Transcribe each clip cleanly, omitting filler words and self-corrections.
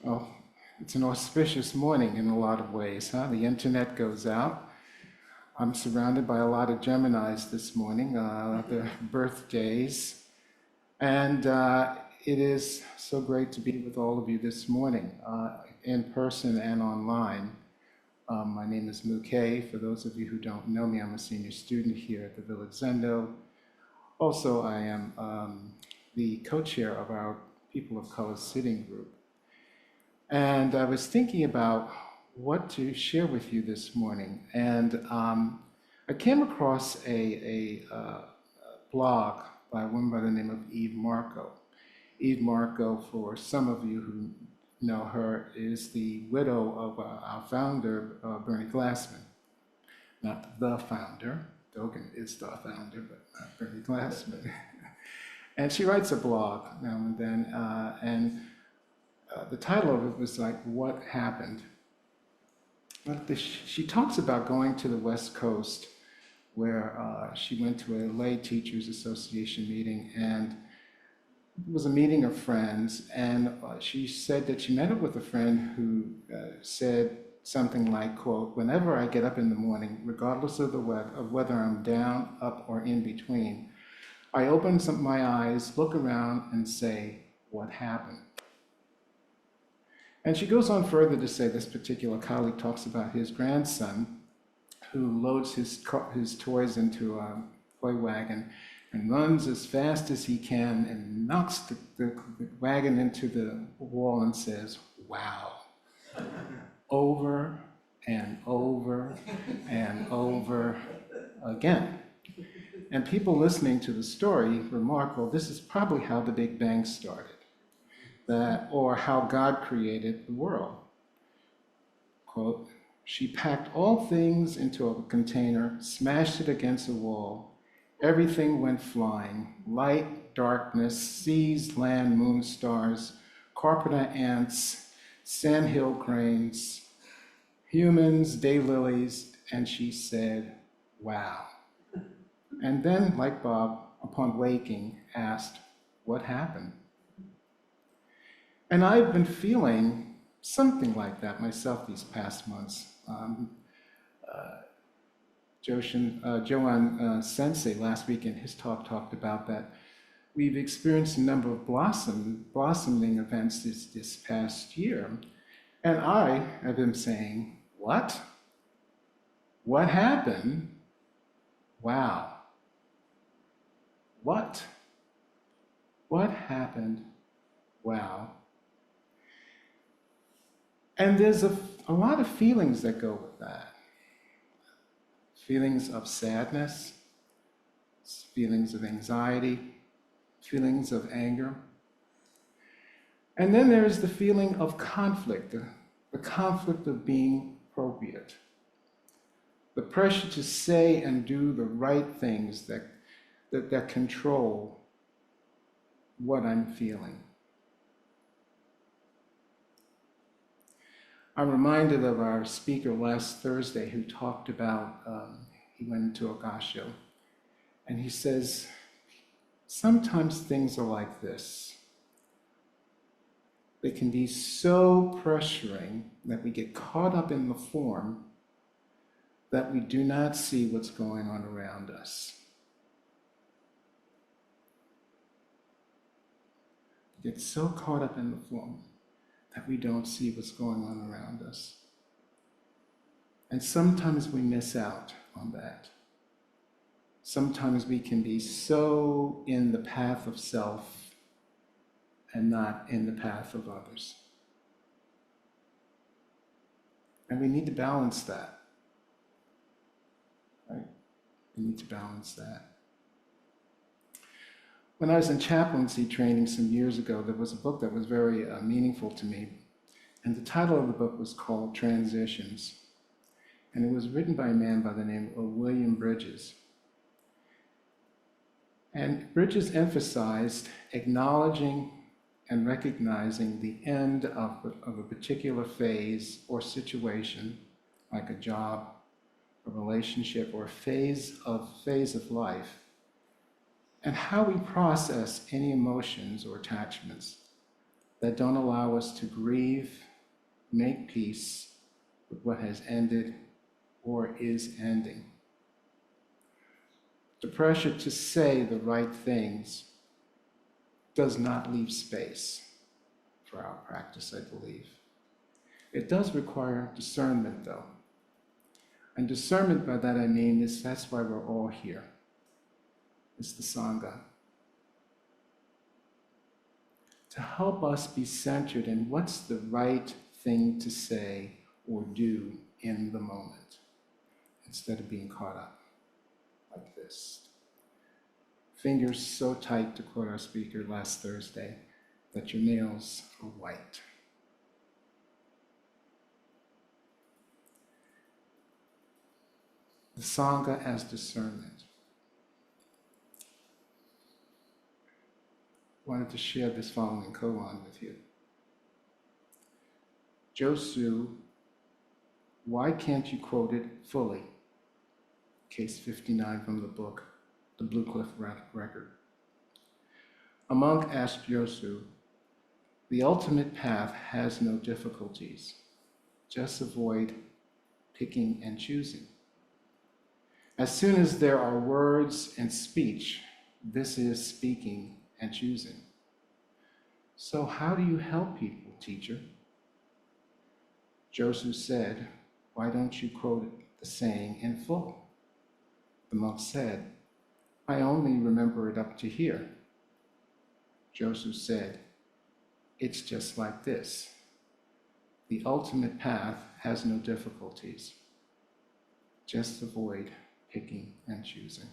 Well, it's an auspicious morning in a lot of ways, huh? The internet goes out. I'm surrounded by a lot of Geminis this morning, their birthdays. And it is so great to be with all of you this morning, in person and online. My name is Mukei. For those of you who don't know me, I'm a senior student here at the Village Zendo. Also, I am the co-chair of our People of Color sitting group. And I was thinking about what to share with you this morning. And I came across a blog by a woman by the name of Eve Marco. Eve Marco, for some of you who know her, is the widow of our founder, Bernie Glassman. Not the founder. Dogen is the founder, but not Bernie Glassman. And she writes a blog now and then, the title of it was like, What Happened? She talks about going to the West Coast where she went to a lay teachers association meeting, and it was a meeting of friends, and she said that she met up with a friend who said something like, quote, whenever I get up in the morning, regardless of whether I'm down, up, or in between, I open my eyes, look around, and say, what happened? And she goes on further to say, this particular colleague talks about his grandson who loads his toys into a toy wagon and runs as fast as he can and knocks the wagon into the wall and says, wow, over and over and over again. And people listening to the story remark, well, this is probably how the Big Bang started. Or how God created the world. Quote, she packed all things into a container, smashed it against a wall. Everything went flying. Light, darkness, seas, land, moon, stars, carpenter ants, sandhill cranes, humans, daylilies, and she said, wow. And then, like Bob, upon waking, asked, what happened? And I've been feeling something like that myself these past months. Joan Sensei last week in his talk talked about that we've experienced a number of blossoming events this past year. And I have been saying, what? What happened? Wow. What? What happened? Wow. And there's a lot of feelings that go with that. Feelings of sadness, feelings of anxiety, feelings of anger. And then there's the feeling of conflict, the conflict of being appropriate. The pressure to say and do the right things that control what I'm feeling. I'm reminded of our speaker last Thursday who talked about, he went into a gasho, and he says, sometimes things are like this. They can be so pressuring that we get caught up in the form that we do not see what's going on around us. We get so caught up in the form that we don't see what's going on around us. And sometimes we miss out on that. Sometimes we can be so in the path of self and not in the path of others. And we need to balance that, right? We need to balance that. When I was in chaplaincy training some years ago, there was a book that was very meaningful to me. And the title of the book was called Transitions. And it was written by a man by the name of William Bridges. And Bridges emphasized acknowledging and recognizing the end of a particular phase or situation, like a job, a relationship, or a phase of life, and how we process any emotions or attachments. that don't allow us to grieve, make peace with what has ended or is ending. The pressure to say the right things does not leave space for our practice, I believe. It does require discernment, though. And discernment, by that I mean, that's why we're all here. It's the sangha. To help us be centered in what's the right thing to say or do in the moment, instead of being caught up like this. Fingers so tight, to quote our speaker last Thursday, that your nails are white. The sangha as discernment. I wanted to share this following koan with you. Joshu, why can't you quote it fully? Case 59 from the book, The Blue Cliff Record. A monk asked Joshu, the ultimate path has no difficulties. Just avoid picking and choosing. As soon as there are words and speech, this is speaking and choosing. So how do you help people, teacher? Joshu said, why don't you quote the saying in full? The monk said, I only remember it up to here. Joshu said, it's just like this. The ultimate path has no difficulties. Just avoid picking and choosing.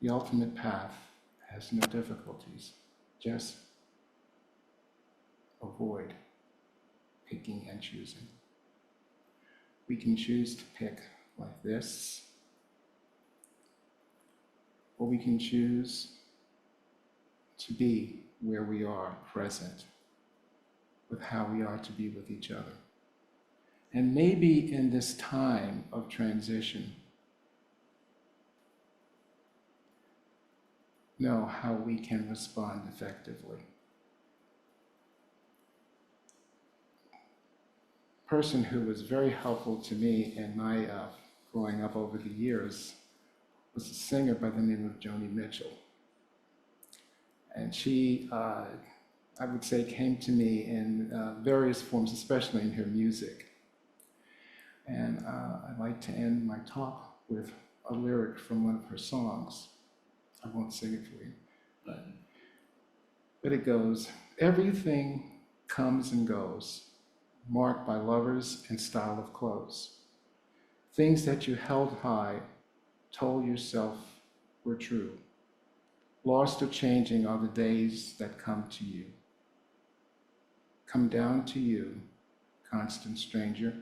The ultimate path has no difficulties. Just avoid picking and choosing. We can choose to pick like this, or we can choose to be where we are, present, with how we are to be with each other. And maybe in this time of transition, know how we can respond effectively. A person who was very helpful to me in my growing up over the years was a singer by the name of Joni Mitchell. And she, I would say, came to me in various forms, especially in her music. And I'd like to end my talk with a lyric from one of her songs. I won't sing it for you, but it goes, everything comes and goes, marked by lovers and style of clothes. Things that you held high, told yourself were true. Lost or changing are the days that come to you. Come down to you, constant stranger.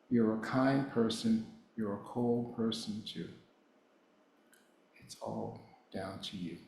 You're a kind person, you're a cold person too. It's all down to you.